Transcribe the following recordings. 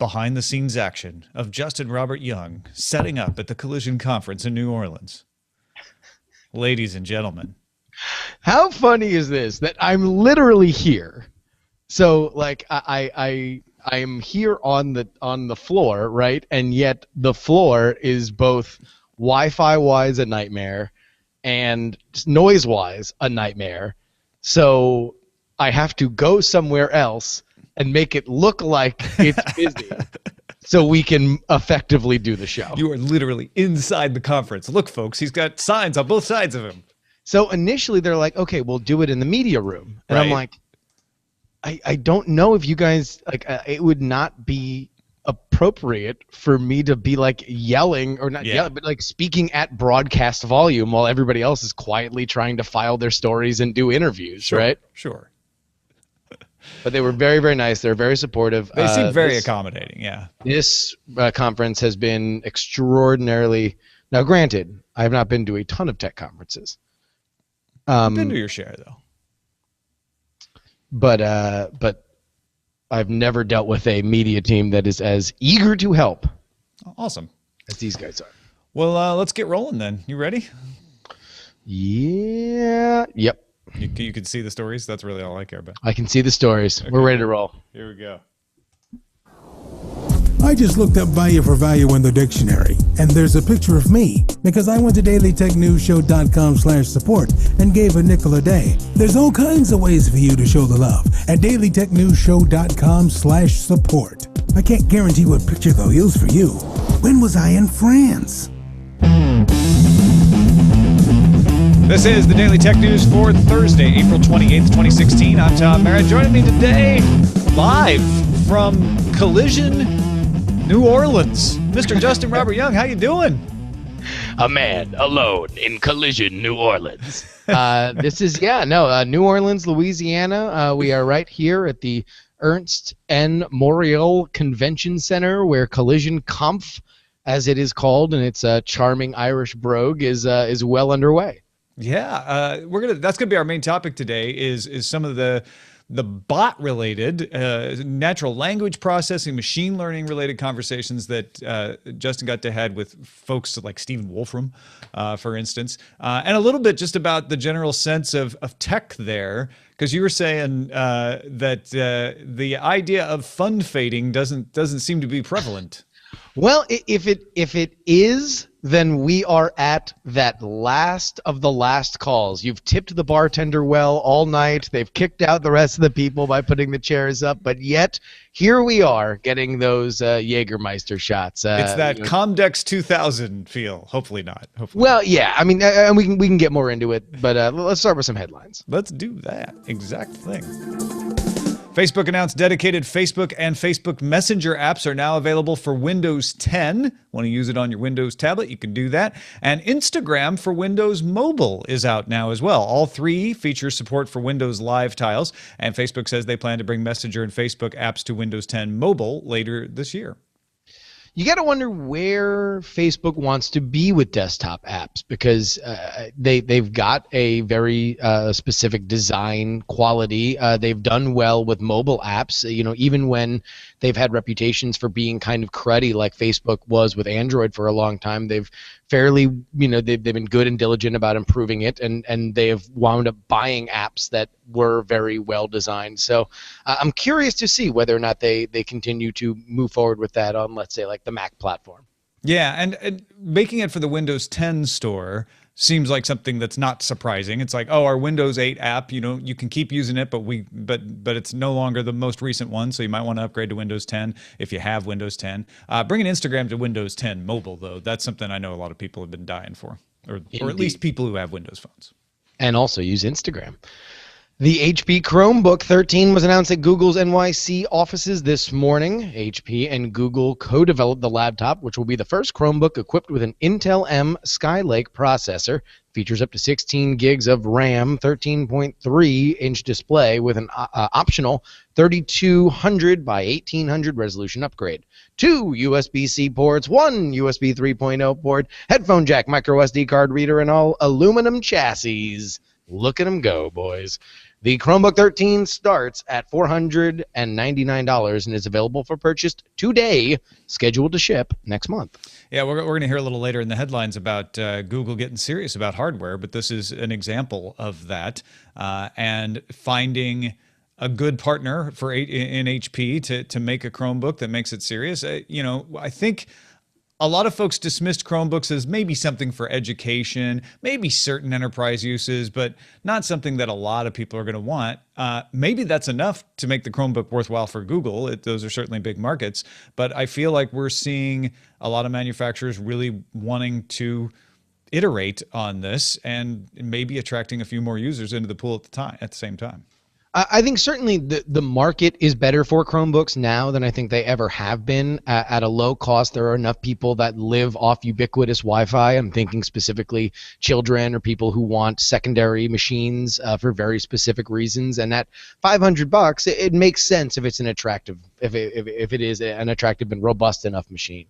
behind-the-scenes action of Justin Robert Young setting up at the Collision Conference in New Orleans. Ladies and gentlemen. How funny is this that I'm literally here? So like I am here on the floor, right? And yet the floor is both Wi-Fi wise a nightmare and noise wise a nightmare. So I have to go somewhere else and make it look like it's busy so we can effectively do the show. You are literally inside the conference. Look, folks, he's got signs on both sides of him. So initially they're like, okay, we'll do it in the media room. And right. I'm like, I don't know if you guys, like, it would not be appropriate for me to be like yelling or not yelling, but like speaking at broadcast volume while everybody else is quietly trying to file their stories and do interviews, right? Sure. But they were very, very nice. They're very supportive. They seem very accommodating, yeah. This conference has been extraordinarily... Now, granted, I have not been to a ton of tech conferences. You've been to your share, though. But I've never dealt with a media team that is as eager to help. Awesome. As these guys are. Well, let's get rolling then. You ready? Yeah. Yep. You can see the stories? That's really all I care about. I can see the stories. Okay. We're ready to roll. Here we go. I just looked up value for value in the dictionary, and there's a picture of me, because I went to dailytechnewsshow.com/support and gave a nickel a day. There's all kinds of ways for you to show the love at dailytechnewsshow.com/support. I can't guarantee what picture they'll use for you. When was I in France? This is the Daily Tech News for Thursday, April 28th, 2016. I'm Tom Merritt. Joining me today, live from Collision, New Orleans, Mr. Justin Robert Young. How you doing? A man alone in Collision, New Orleans. This is, New Orleans, Louisiana. We are right here at the Ernst N. Morial Convention Center, where Collision Conf, as it is called in its charming Irish brogue, is well underway. Yeah, that's gonna be our main topic today. Is some of the bot related, natural language processing, machine learning related conversations that Justin got to have with folks like Stephen Wolfram, for instance, and a little bit just about the general sense of tech there, because you were saying that the idea of fund fading doesn't seem to be prevalent. Well, if it is, then we are at that last of the last calls. You've tipped the bartender well all night. They've kicked out the rest of the people by putting the chairs up, but yet here we are getting those Jägermeister shots. It's that Comdex 2000 feel. Hopefully not. Hopefully. Well, yeah. I mean, we can get more into it, but let's start with some headlines. Let's do that exact thing. Facebook announced dedicated Facebook and Facebook Messenger apps are now available for Windows 10. Want to use it on your Windows tablet? You can do that. And Instagram for Windows Mobile is out now as well. All three feature support for Windows Live tiles, and Facebook says they plan to bring Messenger and Facebook apps to Windows 10 Mobile later this year. You got to wonder where Facebook wants to be with desktop apps, because they've got a very specific design quality. They've done well with mobile apps, even when they've had reputations for being kind of cruddy like Facebook was with Android for a long time. They've they've been good and diligent about improving it, and they have wound up buying apps that were very well designed. So I'm curious to see whether or not they continue to move forward with that on, let's say, like the Mac platform. Yeah, and making it for the Windows 10 store seems like something that's not surprising. It's like, oh, our Windows 8 app, you can keep using it, but it's no longer the most recent one, so you might want to upgrade to Windows 10 if you have Windows 10. Bringing Instagram to Windows 10 mobile, though, that's something I know a lot of people have been dying for, or at least people who have Windows phones. And also use Instagram. The HP Chromebook 13 was announced at Google's NYC offices this morning. HP and Google co-developed the laptop, which will be the first Chromebook equipped with an Intel M Skylake processor. Features up to 16 gigs of RAM, 13.3-inch display with an optional 3200 by 1800 resolution upgrade. 2 USB-C ports, 1 USB 3.0 port, headphone jack, micro SD card reader, and all aluminum chassis. Look at them go, boys. The Chromebook 13 starts at $499 and is available for purchase today, scheduled to ship next month. Yeah, we're going to hear a little later in the headlines about Google getting serious about hardware, but this is an example of that, and finding a good partner for in HP to make a Chromebook that makes it serious. I think a lot of folks dismissed Chromebooks as maybe something for education, maybe certain enterprise uses, but not something that a lot of people are going to want. Maybe that's enough to make the Chromebook worthwhile for Google. Those are certainly big markets, but I feel like we're seeing a lot of manufacturers really wanting to iterate on this and maybe attracting a few more users into the pool at the same time. I think certainly the market is better for Chromebooks now than I think they ever have been. At a low cost, there are enough people that live off ubiquitous Wi-Fi. I'm thinking specifically children or people who want secondary machines for very specific reasons. And at $500, it makes sense if it's an attractive, if it is an attractive and robust enough machine.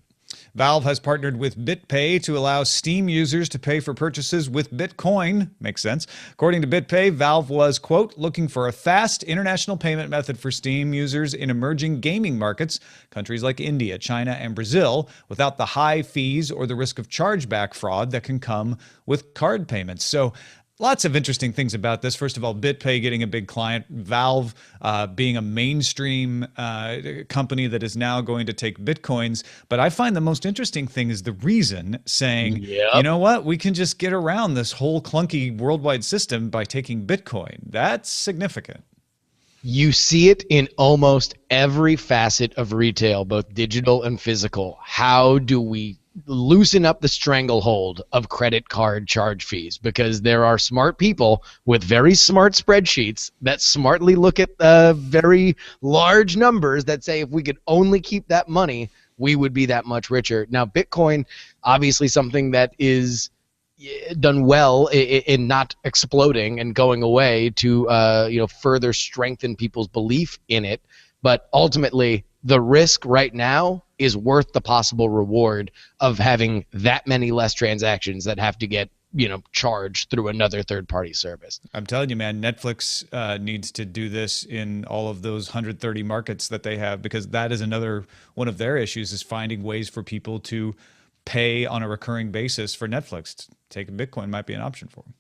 Valve has partnered with BitPay to allow Steam users to pay for purchases with Bitcoin. Makes sense. According to BitPay, Valve was, quote, looking for a fast international payment method for Steam users in emerging gaming markets, countries like India, China, and Brazil, without the high fees or the risk of chargeback fraud that can come with card payments. So lots of interesting things about this. First of all, BitPay getting a big client, Valve being a mainstream company that is now going to take Bitcoins. But I find the most interesting thing is the reason saying, you know what, we can just get around this whole clunky worldwide system by taking Bitcoin. That's significant. You see it in almost every facet of retail, both digital and physical. How do we loosen up the stranglehold of credit card charge fees? Because there are smart people with very smart spreadsheets that smartly look at very large numbers that say if we could only keep that money, we would be that much richer. Now, Bitcoin, obviously something that is done well in not exploding and going away to further strengthen people's belief in it. But ultimately, the risk right now is worth the possible reward of having that many less transactions that have to get charged through another third-party service. I'm telling you, man, Netflix needs to do this in all of those 130 markets that they have, because that is another one of their issues, is finding ways for people to pay on a recurring basis for Netflix. Taking Bitcoin might be an option for them.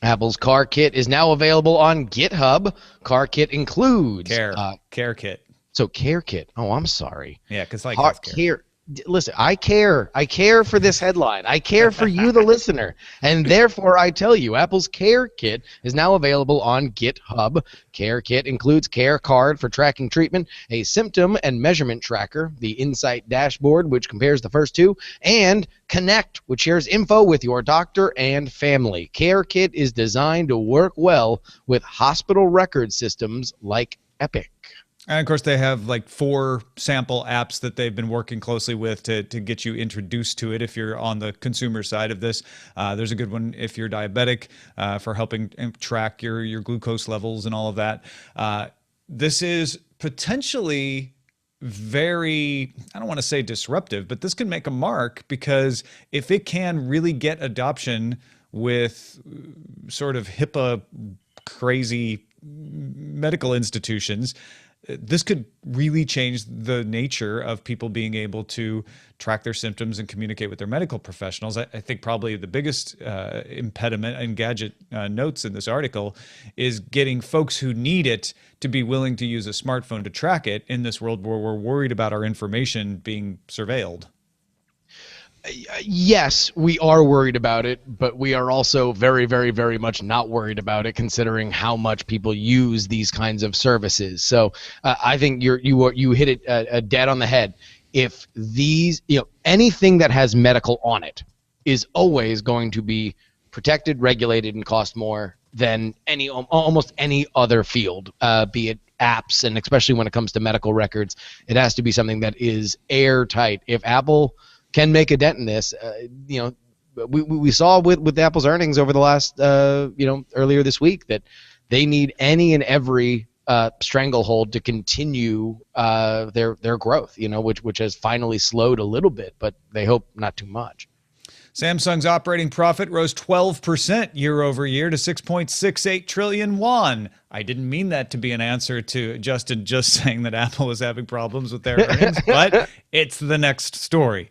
Apple's Car Kit is now available on GitHub. Car Kit includes Care Kit. So Care Kit. Oh, I'm sorry. Yeah, because like healthcare. Listen, I care. I care for this headline. I care for you, the listener. And therefore, I tell you, Apple's Care Kit is now available on GitHub. Care Kit includes Care Card for tracking treatment, a symptom and measurement tracker, the Insight dashboard, which compares the first two, and Connect, which shares info with your doctor and family. Care Kit is designed to work well with hospital record systems like Epic. And of course, they have like 4 sample apps that they've been working closely with to get you introduced to it if you're on the consumer side of this. There's a good one if you're diabetic for helping track your glucose levels and all of that. This is potentially very, I don't want to say disruptive, but this can make a mark, because if it can really get adoption with sort of HIPAA crazy medical institutions, this could really change the nature of people being able to track their symptoms and communicate with their medical professionals. I think probably the biggest impediment and gadget notes in this article is getting folks who need it to be willing to use a smartphone to track it in this world where we're worried about our information being surveilled. Yes, we are worried about it, but we are also very, very, very much not worried about it, considering how much people use these kinds of services. So I think you hit it dead on the head. If these, anything that has medical on it is always going to be protected, regulated, and cost more than almost any other field, be it apps, and especially when it comes to medical records, it has to be something that is airtight. If Apple can make a dent in this, we saw with Apple's earnings over the last, earlier this week, that they need any and every stranglehold to continue their growth, which has finally slowed a little bit, but they hope not too much. Samsung's operating profit rose 12% year over year to 6.68 trillion won. I didn't mean that to be an answer to Justin just saying that Apple was having problems with their earnings, but it's the next story.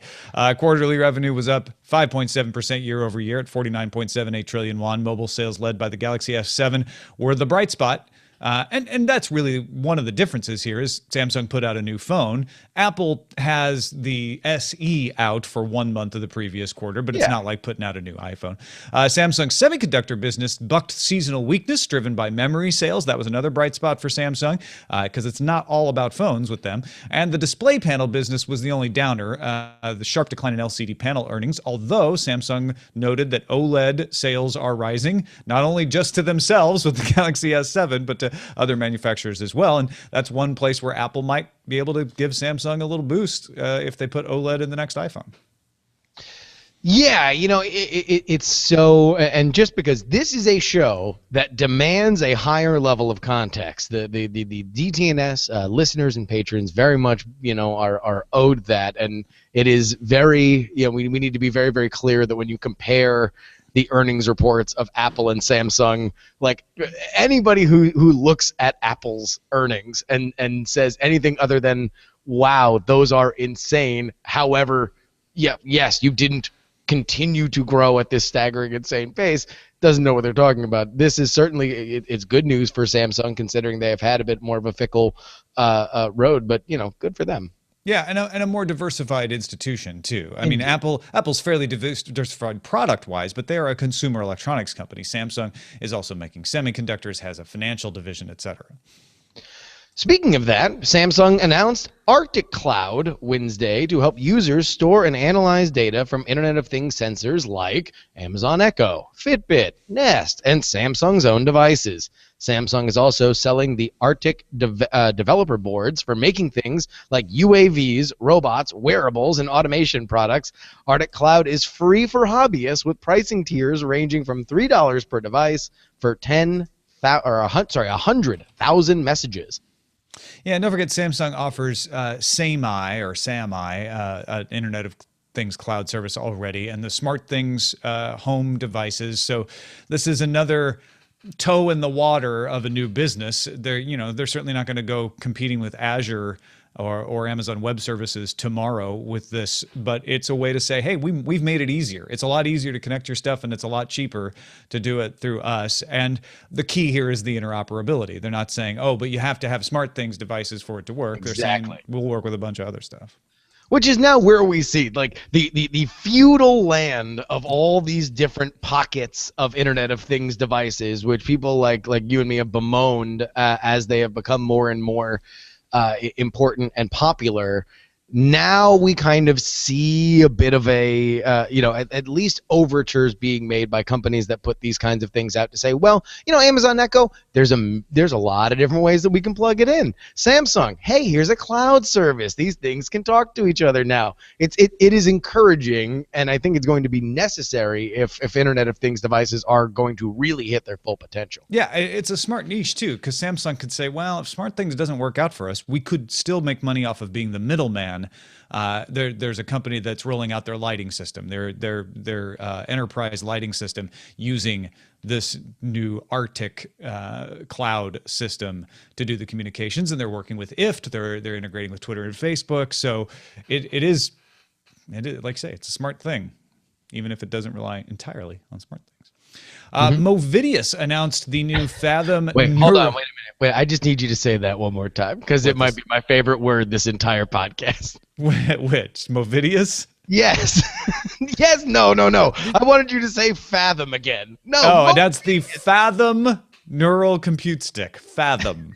Quarterly revenue was up 5.7% year over year at 49.78 trillion won. Mobile sales led by the Galaxy S7 were the bright spot. And that's really one of the differences here is Samsung put out a new phone. Apple has the SE out for 1 month of the previous quarter, but it's not like putting out a new iPhone. Samsung's semiconductor business bucked seasonal weakness driven by memory sales. That was another bright spot for Samsung because it's not all about phones with them. And the display panel business was the only downer, the sharp decline in LCD panel earnings, although Samsung noted that OLED sales are rising, not only just to themselves with the Galaxy S7, but to other manufacturers as well. And that's one place where Apple might be able to give Samsung a little boost if they put OLED in the next iPhone. Yeah, it's so, and just because this is a show that demands a higher level of context, the DTNS listeners and patrons very much, are owed that, and it is very, we need to be very, very clear that when you compare the earnings reports of Apple and Samsung, like anybody who looks at Apple's earnings and says anything other than, wow, those are insane. However, yes, you didn't continue to grow at this staggering, insane pace, doesn't know what they're talking about. This is certainly, it's good news for Samsung considering they have had a bit more of a fickle road, but, good for them. Yeah, and a more diversified institution too. I mean, Apple's fairly diversified product-wise, but they are a consumer electronics company. Samsung is also making semiconductors, has a financial division, etc. Speaking of that, Samsung announced Arctic Cloud Wednesday to help users store and analyze data from Internet of Things sensors like Amazon Echo, Fitbit, Nest, and Samsung's own devices. Samsung is also selling the Arctic developer boards for making things like UAVs, robots, wearables, and automation products. Arctic Cloud is free for hobbyists with pricing tiers ranging from $3 per device for 100,000 messages. Yeah, and don't forget Samsung offers SAMI or SAMI, an Internet of Things cloud service already, and the SmartThings home devices. So this is another toe in the water of a new business. They're certainly not going to go competing with Azure or Amazon Web Services tomorrow with this, but it's a way to say, hey, we've made it easier. It's a lot easier to connect your stuff, and it's a lot cheaper to do it through us. And the key here is the interoperability. They're not saying, oh, but you have to have SmartThings devices for it to work. Exactly. They're saying we'll work with a bunch of other stuff. Which is now where we see like the feudal land of all these different pockets of Internet of Things devices, which people like you and me have bemoaned as they have become more and more important and popular. Now we kind of see a bit of a, at least overtures being made by companies that put these kinds of things out to say, well, Amazon Echo, there's a lot of different ways that we can plug it in. Samsung, hey, here's a cloud service. These things can talk to each other now. It is encouraging, and I think it's going to be necessary if Internet of Things devices are going to really hit their full potential. Yeah, it's a smart niche too, because Samsung could say, well, if SmartThings doesn't work out for us, we could still make money off of being the middleman. There's a company that's rolling out their lighting system, their enterprise lighting system, using this new Arctic cloud system to do the communications, and they're working with IFT. They're integrating with Twitter and Facebook. So it is, like I say, it's a smart thing, even if it doesn't rely entirely on smart things. Movidius announced the new Fathom. Wait, hold on, wait a minute. Wait, I just need you to say that one more time because it might be my favorite word this entire podcast. Which? Movidius? Yes. Yes, no. I wanted you to say Fathom again. No. Oh, that's the Fathom neural compute stick. Fathom.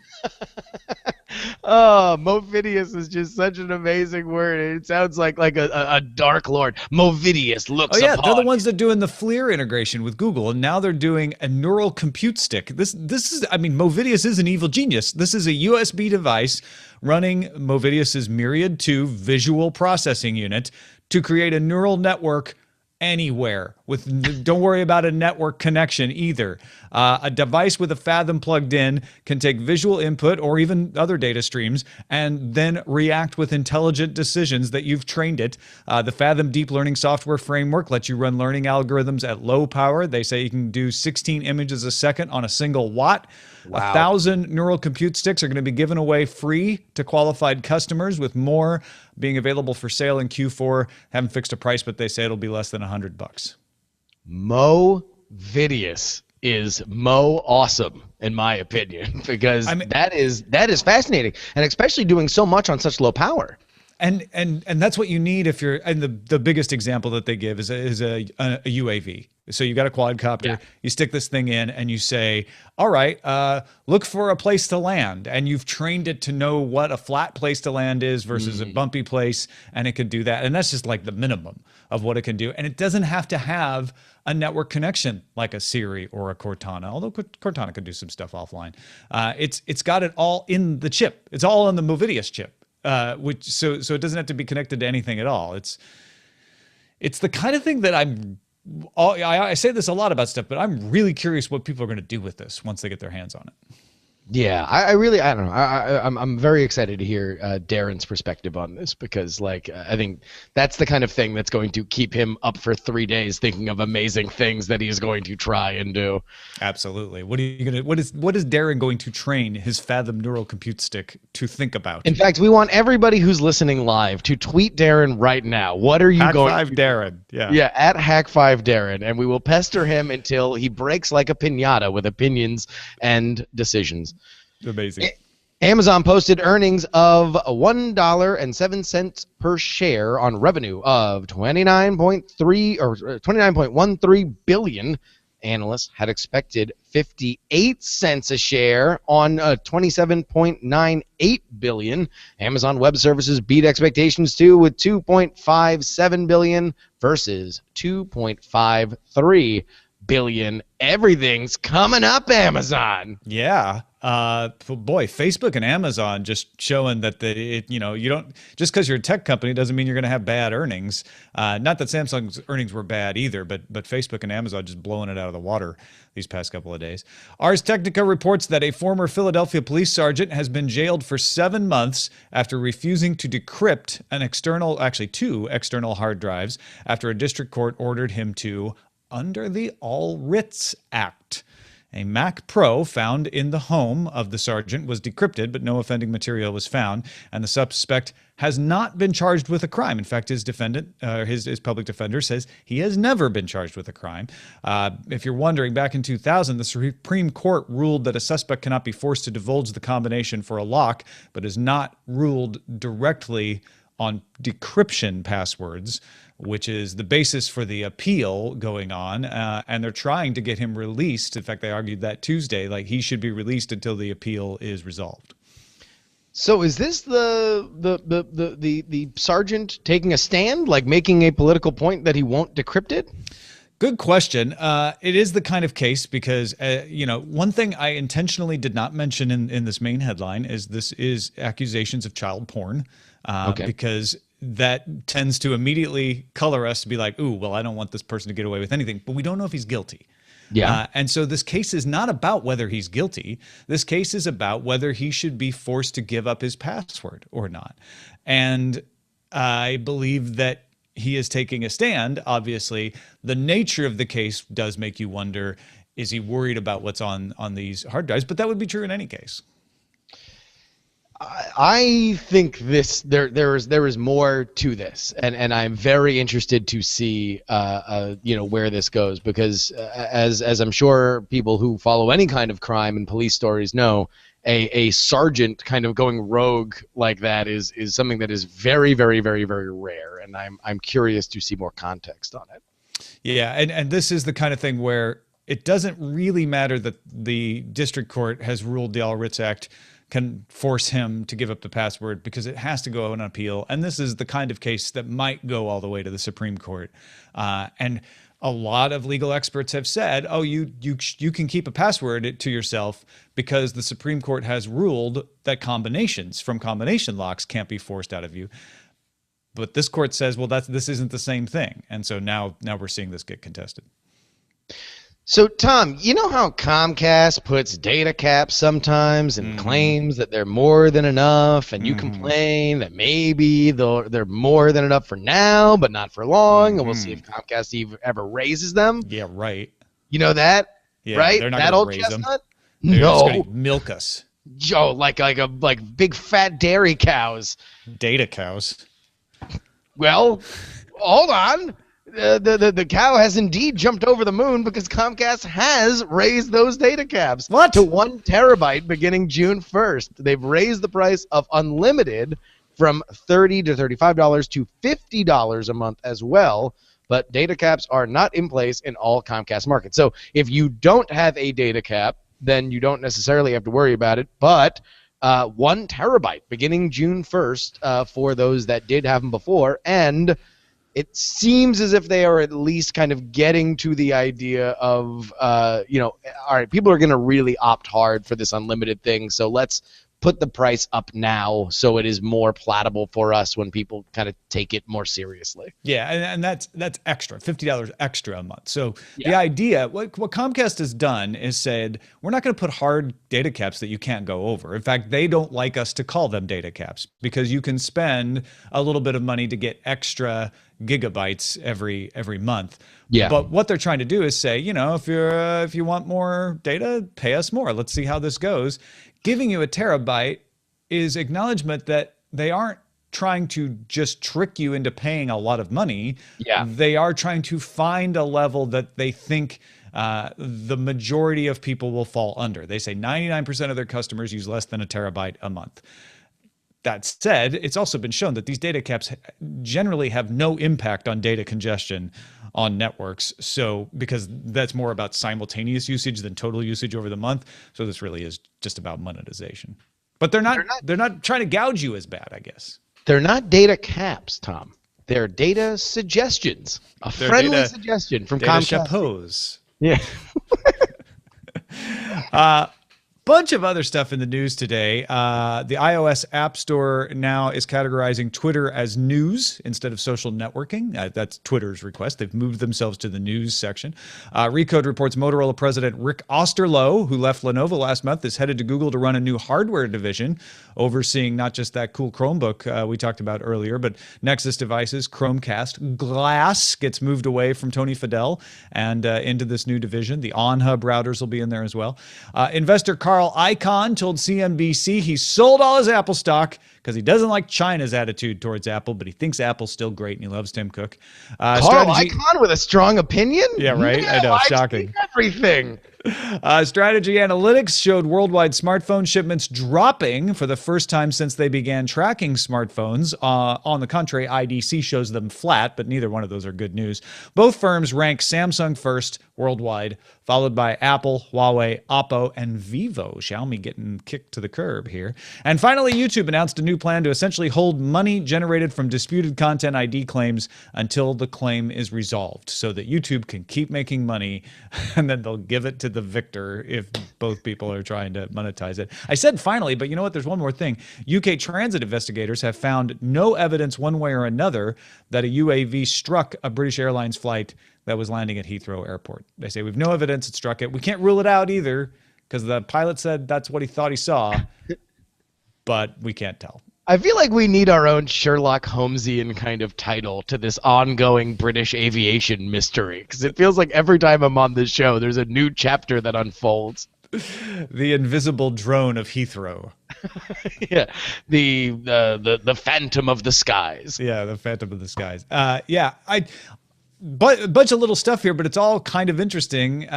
Oh, Movidius is just such an amazing word. It sounds like a dark lord. Movidius looks. Oh yeah, they're the ones that are doing the FLIR integration with Google, and now they're doing a neural compute stick. This is, I mean, Movidius is an evil genius. This is a USB device running Movidius's Myriad 2 visual processing unit to create a neural network anywhere. Don't worry about a network connection either. A device with a Fathom plugged in can take visual input or even other data streams and then react with intelligent decisions that you've trained it. The Fathom deep learning software framework lets you run learning algorithms at low power. They say you can do 16 images a second on a single watt. Wow. 1,000 neural compute sticks are going to be given away free to qualified customers, with more being available for sale in Q4. Haven't fixed a price, but they say it'll be less than $100. Mo Vidius is Mo awesome, in my opinion, because that is fascinating, and especially doing so much on such low power. And that's what you need if you're. And the biggest example that they give is a UAV. So you got a quadcopter, Yeah. you stick this thing in, and you say, "All right, look for a place to land," and you've trained it to know what a flat place to land is versus a bumpy place, and it could do that. And that's just like the minimum of what it can do. And it doesn't have to have a network connection like a Siri or a Cortana, although Cortana could do some stuff offline. It's got it all in the chip. It's all on the Movidius chip. So it doesn't have to be connected to anything at all. It's the kind of thing that I say this a lot about stuff, but I'm really curious what people are going to do with this once they get their hands on it. Yeah, I don't know. I'm very excited to hear Darren's perspective on this, because I think that's the kind of thing that's going to keep him up for 3 days thinking of amazing things that he's going to try and do. Absolutely. What is Darren going to train his Fathom neural compute stick to think about? In fact, we want everybody who's listening live to tweet Darren right now. What are you Hack going 5 to Darren. Yeah, at Hack5Darren, and we will pester him until he breaks like a piñata with opinions and decisions. Amazing. Amazon posted earnings of $1.07 per share on revenue of 29.13 billion. Analysts had expected 58 cents a share on 27.98 billion. Amazon Web Services beat expectations too, with 2.57 billion versus 2.53 billion. Everything's coming up, Amazon. Yeah. Boy, Facebook and Amazon just showing that you don't, just because you're a tech company doesn't mean you're going to have bad earnings. Not that Samsung's earnings were bad either, but Facebook and Amazon just blowing it out of the water these past couple of days. Ars Technica reports that a former Philadelphia police sergeant has been jailed for 7 months after refusing to decrypt two external hard drives after a district court ordered him to, under the All Writs Act. A Mac Pro found in the home of the sergeant was decrypted, but no offending material was found, and the suspect has not been charged with a crime. In fact, his public defender says he has never been charged with a crime. If you're wondering, back in 2000, the Supreme Court ruled that a suspect cannot be forced to divulge the combination for a lock, but has not ruled directly on decryption passwords, which is the basis for the appeal going on, and they're trying to get him released. In fact, they argued that Tuesday, like he should be released until the appeal is resolved. So is this the sergeant taking a stand, like making a political point that he won't decrypt it? Good question. It is the kind of case because, one thing I intentionally did not mention in this main headline is this is accusations of child porn, because that tends to immediately color us to be like, ooh, well, I don't want this person to get away with anything, but we don't know if he's guilty. Yeah. And so this case is not about whether he's guilty. This case is about whether he should be forced to give up his password or not. And I believe that he is taking a stand. Obviously, the nature of the case does make you wonder, is he worried about what's on these hard drives? But that would be true in any case. I think there is more to this, and I'm very interested to see where this goes, because as I'm sure people who follow any kind of crime and police stories know, a sergeant kind of going rogue like that is something that is very, very, very, very rare, and I'm curious to see more context on it. Yeah, and this is the kind of thing where it doesn't really matter that the district court has ruled the All Writs Act can force him to give up the password, because it has to go on appeal. And this is the kind of case that might go all the way to the Supreme Court. And a lot of legal experts have said, oh, you can keep a password to yourself because the Supreme Court has ruled that combinations from combination locks can't be forced out of you. But this court says, well, this isn't the same thing. And so now we're seeing this get contested. So, Tom, you know how Comcast puts data caps sometimes and claims that they're more than enough, and you complain that maybe they're more than enough for now, but not for long, and we'll see if Comcast ever raises them? Yeah, right. You know that? Yeah, right? They're not that gonna old raise chestnut? them. They're just No. going to milk us. Joe, like big fat dairy cows. Data cows. Well, hold on. The cow has indeed jumped over the moon because Comcast has raised those data caps to 1 terabyte beginning June 1st. They've raised the price of unlimited from $30 to $35 to $50 a month as well. But data caps are not in place in all Comcast markets. So if you don't have a data cap, then you don't necessarily have to worry about it. But 1 terabyte beginning June 1st for those that did have them before. And it seems as if they are at least kind of getting to the idea of, all right, people are going to really opt hard for this unlimited thing, so let's put the price up now so it is more palatable for us when people kind of take it more seriously. Yeah, and that's extra, $50 extra a month. So the idea, what Comcast has done is said, we're not going to put hard data caps that you can't go over. In fact, they don't like us to call them data caps because you can spend a little bit of money to get extra gigabytes every month. Yeah. But what they're trying to do is say, if you want more data, pay us more. Let's see how this goes. Giving you a terabyte is acknowledgement that they aren't trying to just trick you into paying a lot of money. Yeah. They are trying to find a level that they think the majority of people will fall under. They say 99% of their customers use less than a terabyte a month. That said, it's also been shown that these data caps generally have no impact on data congestion on networks. So, because that's more about simultaneous usage than total usage over the month. So this really is just about monetization. But they're not trying to gouge you as bad, I guess. They're not data caps, Tom. They're data suggestions. They're friendly suggestion from data Comcast. chapeaus. Yeah. Bunch of other stuff in the news today. The iOS App Store now is categorizing Twitter as news instead of social networking. That's Twitter's request. They've moved themselves to the news section. Recode reports Motorola president Rick Osterloh, who left Lenovo last month, is headed to Google to run a new hardware division, overseeing not just that cool Chromebook we talked about earlier, but Nexus devices, Chromecast. Glass gets moved away from Tony Fadell and into this new division. The on-hub routers will be in there as well. Investor Carl Icahn told CNBC he sold all his Apple stock because he doesn't like China's attitude towards Apple, but he thinks Apple's still great and he loves Tim Cook. Carl Icahn with a strong opinion? Yeah, right? I know, shocking. Everything. Strategy Analytics showed worldwide smartphone shipments dropping for the first time since they began tracking smartphones. On the contrary, IDC shows them flat, but neither one of those are good news. Both firms rank Samsung first worldwide, followed by Apple, Huawei, Oppo, and Vivo. Xiaomi getting kicked to the curb here. And finally, YouTube announced a new plan to essentially hold money generated from disputed content ID claims until the claim is resolved, so that YouTube can keep making money and then they'll give it to the victor if both people are trying to monetize it. I said finally, but you know what? There's one more thing. UK transit investigators have found no evidence one way or another that a UAV struck a British Airlines flight that was landing at Heathrow Airport. They say, we've no evidence it struck it. We can't rule it out either because the pilot said that's what he thought he saw, but we can't tell. I feel like we need our own Sherlock Holmesian kind of title to this ongoing British aviation mystery, because it feels like every time I'm on this show, there's a new chapter that unfolds. The invisible drone of Heathrow. Yeah, the Phantom of the Skies. Yeah, the Phantom of the Skies. But a bunch of little stuff here, but it's all kind of interesting.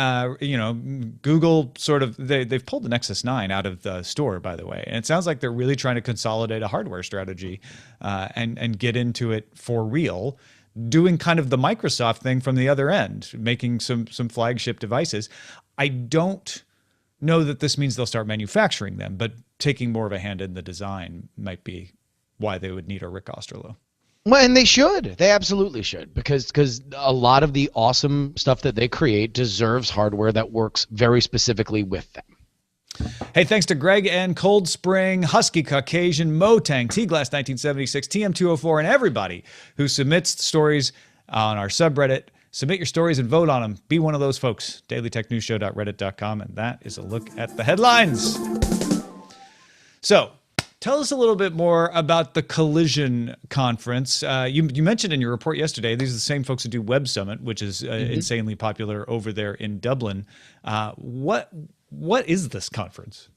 Google sort of, they've pulled the Nexus 9 out of the store, by the way. And it sounds like they're really trying to consolidate a hardware strategy and get into it for real, doing kind of the Microsoft thing from the other end, making some flagship devices. I don't know that this means they'll start manufacturing them, but taking more of a hand in the design might be why they would need a Rick Osterloh. Well, and they should. They absolutely should, because a lot of the awesome stuff that they create deserves hardware that works very specifically with them. Hey, thanks to Greg and Cold Spring, Husky Caucasian, Motang, T-Glass 1976, TM204, and everybody who submits stories on our subreddit. Submit your stories and vote on them. Be one of those folks. dailytechnewsshow.reddit.com, and that is a look at the headlines. So, tell us a little bit more about the Collision Conference. You mentioned in your report yesterday, these are the same folks who do Web Summit, which is insanely popular over there in Dublin. What is this conference?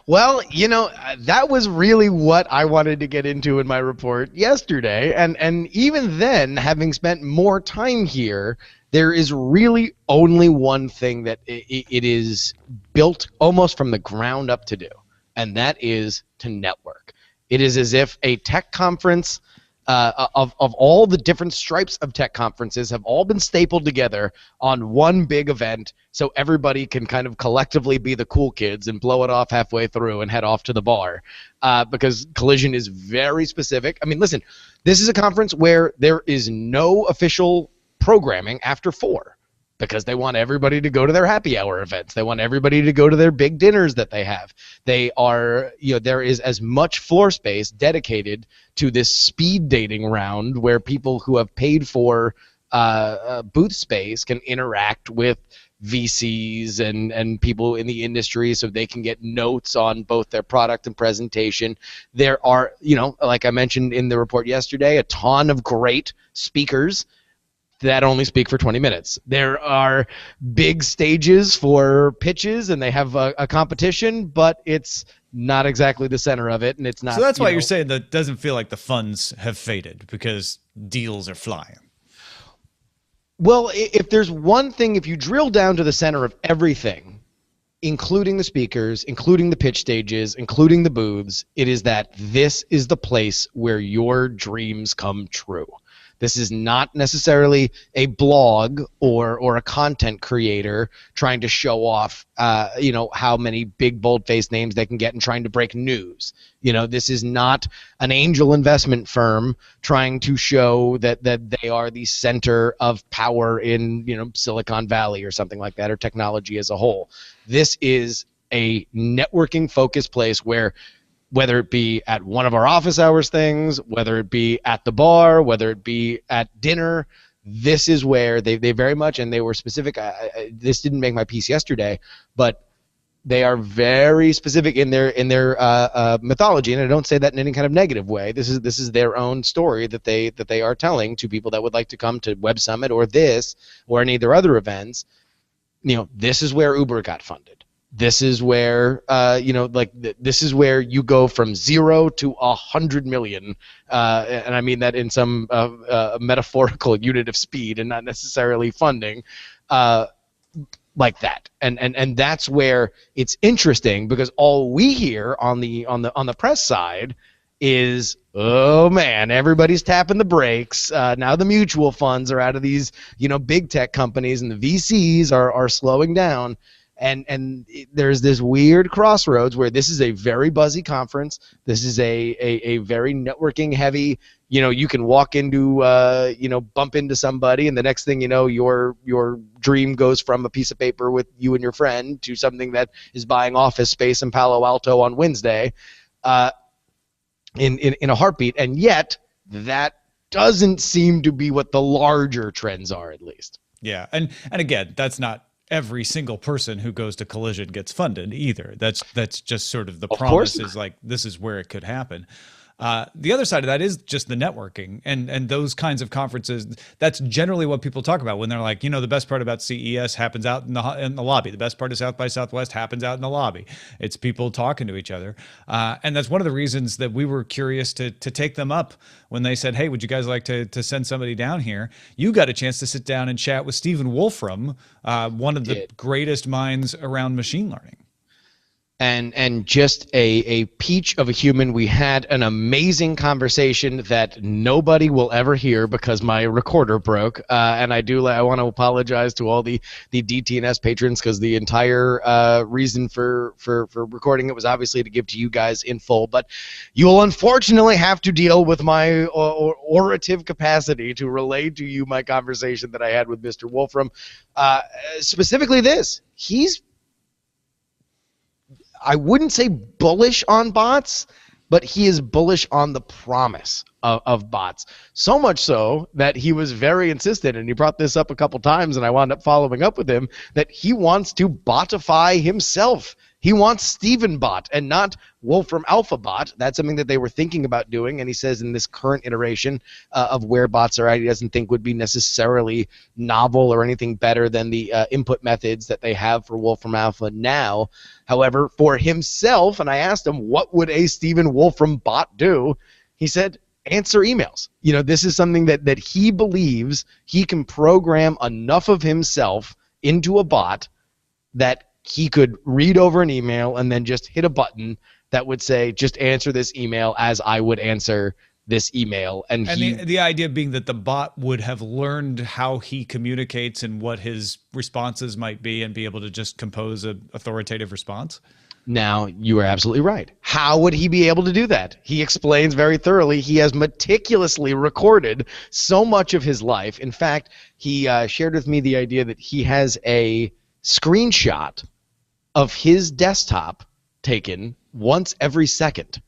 Well, that was really what I wanted to get into in my report yesterday. And even then, having spent more time here, there is really only one thing that it is built almost from the ground up to do, and that is to network. It is as if a tech conference of all the different stripes of tech conferences have all been stapled together on one big event, so everybody can kind of collectively be the cool kids and blow it off halfway through and head off to the bar. Because Collision is very specific. I mean, listen, this is a conference where there is no official programming after 4. Because they want everybody to go to their happy hour events. They want everybody to go to their big dinners that they have. They are, there is as much floor space dedicated to this speed dating round where people who have paid for booth space can interact with VCs and people in the industry so they can get notes on both their product and presentation. There are, like I mentioned in the report yesterday, a ton of great speakers that only speak for 20 minutes. There are big stages for pitches, and they have a competition, but it's not exactly the center of it, and it's not. So that's why you're saying that it doesn't feel like the funds have faded because deals are flying. Well, if there's one thing, if you drill down to the center of everything, including the speakers, including the pitch stages, including the booths, it is that this is the place where your dreams come true. This is not necessarily a blog or a content creator trying to show off, how many big bold-faced names they can get and trying to break news. This is not an angel investment firm trying to show that they are the center of power in, Silicon Valley or something like that, or technology as a whole. This is a networking-focused place where, whether it be at one of our office hours things, whether it be at the bar, whether it be at dinner, this is where they very much, and they were specific. This didn't make my piece yesterday, but they are very specific in their mythology, and I don't say that in any kind of negative way. This is their own story that they are telling to people that would like to come to Web Summit or this or any of their other events. This is where Uber got funded. This is where, this is where you go from 0 to 100 million, and I mean that in some metaphorical unit of speed and not necessarily funding, like that. And that's where it's interesting, because all we hear on the press side is, oh man, everybody's tapping the brakes. Now the mutual funds are out of these, big tech companies, and the VCs are slowing down. And there's this weird crossroads where this is a very buzzy conference. This is a very networking heavy. You can walk into, bump into somebody, and the next thing you know, your dream goes from a piece of paper with you and your friend to something that is buying office space in Palo Alto on Wednesday, in a heartbeat. And yet that doesn't seem to be what the larger trends are, at least. Yeah, and again, that's not every single person who goes to Collision gets funded either. That's just sort of the promise, is like, this is where it could happen. The other side of that is just the networking and those kinds of conferences. That's generally what people talk about when they're like, the best part about CES happens out in the lobby. The best part of South by Southwest happens out in the lobby. It's people talking to each other. And that's one of the reasons that we were curious to take them up when they said, hey, would you guys like to send somebody down here? You got a chance to sit down and chat with Stephen Wolfram, one of the greatest minds around machine learning. And just a peach of a human. We had an amazing conversation that nobody will ever hear because my recorder broke. And I want to apologize to all the DTNS patrons, because the entire reason for recording it was obviously to give to you guys in full. But you will unfortunately have to deal with my orative capacity to relay to you my conversation that I had with Mr. Wolfram. Specifically this. He's I wouldn't say bullish on bots, but he is bullish on the promise of bots. So much so that he was very insistent, and he brought this up a couple times, and I wound up following up with him, that he wants to botify himself. He wants Steven Bot and not Wolfram Alpha Bot. That's something that they were thinking about doing, and he says in this current iteration of where bots are at, he doesn't think would be necessarily novel or anything better than the input methods that they have for Wolfram Alpha now. However, for himself, and I asked him, what would a Steven Wolfram Bot do? He said, answer emails. You know, this is something that he believes he can program enough of himself into a bot that he could read over an email and then just hit a button that would say, just answer this email as I would answer this email. And the idea being that the bot would have learned how he communicates and what his responses might be and be able to just compose an authoritative response. Now, you are absolutely right. How would he be able to do that? He explains very thoroughly. He has meticulously recorded so much of his life. In fact, he shared with me the idea that he has a screenshot of his desktop taken once every second.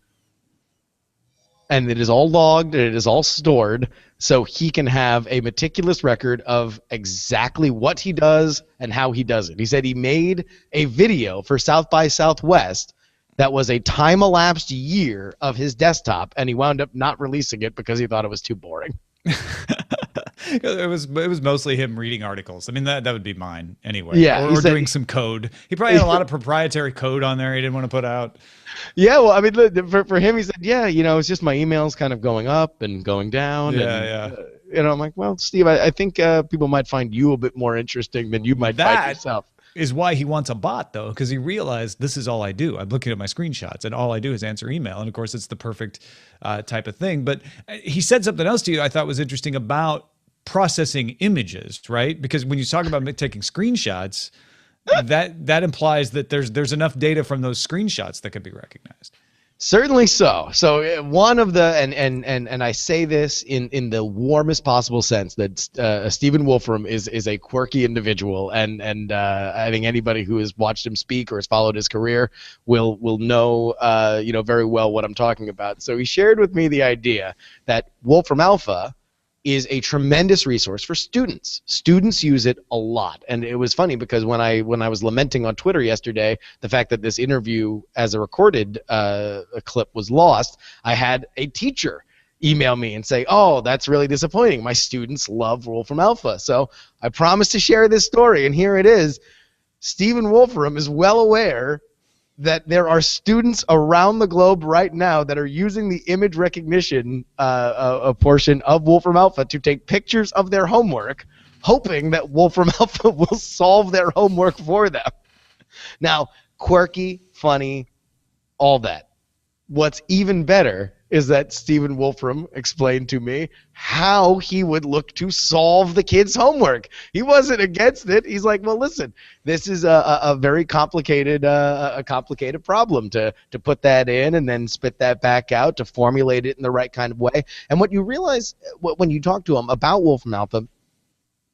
And it is all logged and it is all stored, so he can have a meticulous record of exactly what he does and how he does it. He said he made a video for South by Southwest that was a time-elapsed year of his desktop, and he wound up not releasing it because he thought it was too boring. It was mostly him reading articles. I mean, that would be mine anyway. Yeah, or doing some code. He probably had a lot of proprietary code on there he didn't want to put out. Yeah, well, I mean, for him, he said, yeah, you know, it's just my emails kind of going up and going down. Yeah. You know, I'm like, well, Steve, I think people might find you a bit more interesting than you might find yourself. Is why he wants a bot, though, because he realized this is all I do. I'm looking at my screenshots, and all I do is answer email. And of course, it's the perfect type of thing. But he said something else to you I thought was interesting about processing images, right? Because when you talk about taking screenshots, that implies that there's enough data from those screenshots that could be recognized. Certainly so. So one of the and I say this in the warmest possible sense that Steven Wolfram is a quirky individual, and I think anybody who has watched him speak or has followed his career will know very well what I'm talking about. So he shared with me the idea that Wolfram Alpha is a tremendous resource for students. Students use it a lot. And it was funny because when I was lamenting on Twitter yesterday the fact that this interview as a recorded a clip was lost, I had a teacher email me and say, oh, that's really disappointing. My students love Wolfram Alpha. So I promised to share this story, and here it is. Steven Wolfram is well aware that there are students around the globe right now that are using the image recognition a portion of Wolfram Alpha to take pictures of their homework, hoping that Wolfram Alpha will solve their homework for them. Now, quirky, funny, all that. What's even better is that Steven Wolfram explained to me how he would look to solve the kids' homework. He wasn't against it. He's like, well, listen, this is a very complicated problem to put that in and then spit that back out, to formulate it in the right kind of way. And what you realize when you talk to him about Wolfram Alpha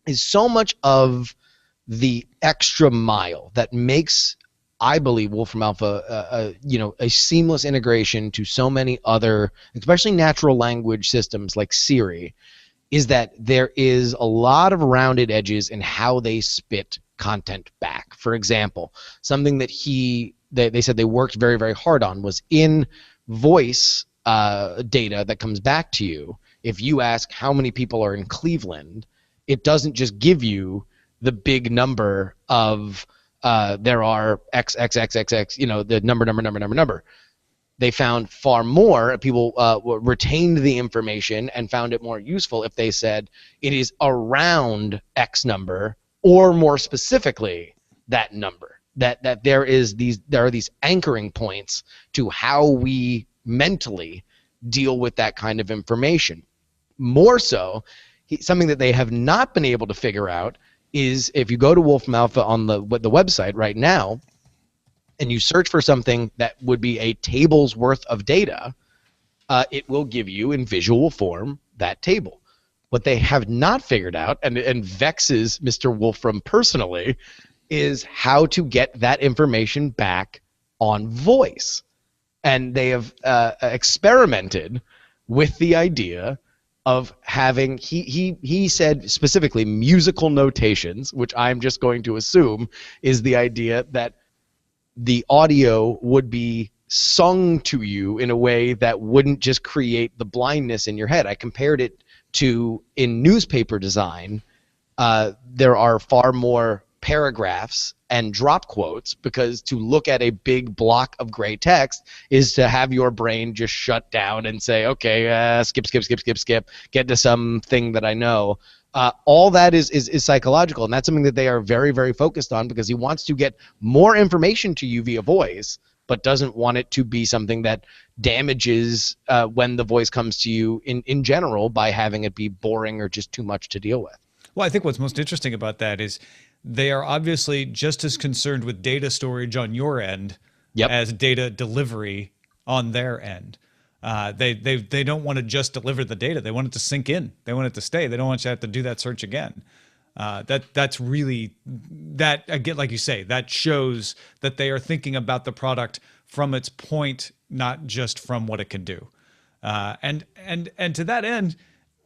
is so much of the extra mile that makes, I believe, Wolfram Alpha, a seamless integration to so many other, especially natural language systems like Siri, is that there is a lot of rounded edges in how they spit content back. For example, something that they said they worked very, very hard on was in voice data that comes back to you. If you ask how many people are in Cleveland, it doesn't just give you the big number of there are XXXXX, the number. They found far more people retained the information and found it more useful if they said it is around X number, or more specifically that number. That there are these anchoring points to how we mentally deal with that kind of information. More so, something that they have not been able to figure out is if you go to Wolfram Alpha on the website right now and you search for something that would be a table's worth of data, it will give you in visual form that table. What they have not figured out, and vexes Mr. Wolfram personally, is how to get that information back on voice. And they have experimented with the idea of having, he said specifically, musical notations, which I'm just going to assume is the idea that the audio would be sung to you in a way that wouldn't just create the blindness in your head. I compared it to, in newspaper design, there are far more paragraphs and drop quotes, because to look at a big block of gray text is to have your brain just shut down and say, okay, skip, get to something that I know. All that is psychological, and that's something that they are very, very focused on, because he wants to get more information to you via voice, but doesn't want it to be something that damages when the voice comes to you in general by having it be boring or just too much to deal with. Well, I think what's most interesting about that is they are obviously just as concerned with data storage on your end as data delivery on their end. They don't want to just deliver the data. They want it to sink in. They want it to stay. They don't want you to have to do that search again. That's really, that again, like you say, that shows that they are thinking about the product from its point, not just from what it can do. And to that end,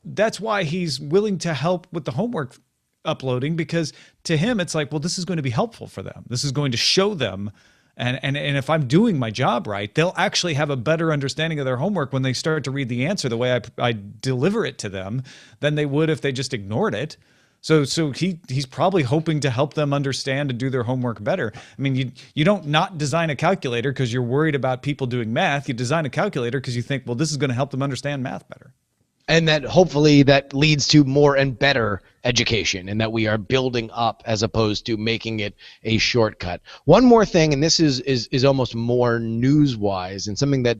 that's why he's willing to help with the homework uploading, because to him it's like, well, this is going to be helpful for them. This is going to show them, and if I'm doing my job right, they'll actually have a better understanding of their homework when they start to read the answer the way I deliver it to them than they would if they just ignored it. So he's probably hoping to help them understand and do their homework better. I mean, you don't not design a calculator because you're worried about people doing math. You design a calculator because you think, well, this is going to help them understand math better. And that hopefully that leads to more and better education, and that we are building up as opposed to making it a shortcut. One more thing, and this is almost more news-wise, and something that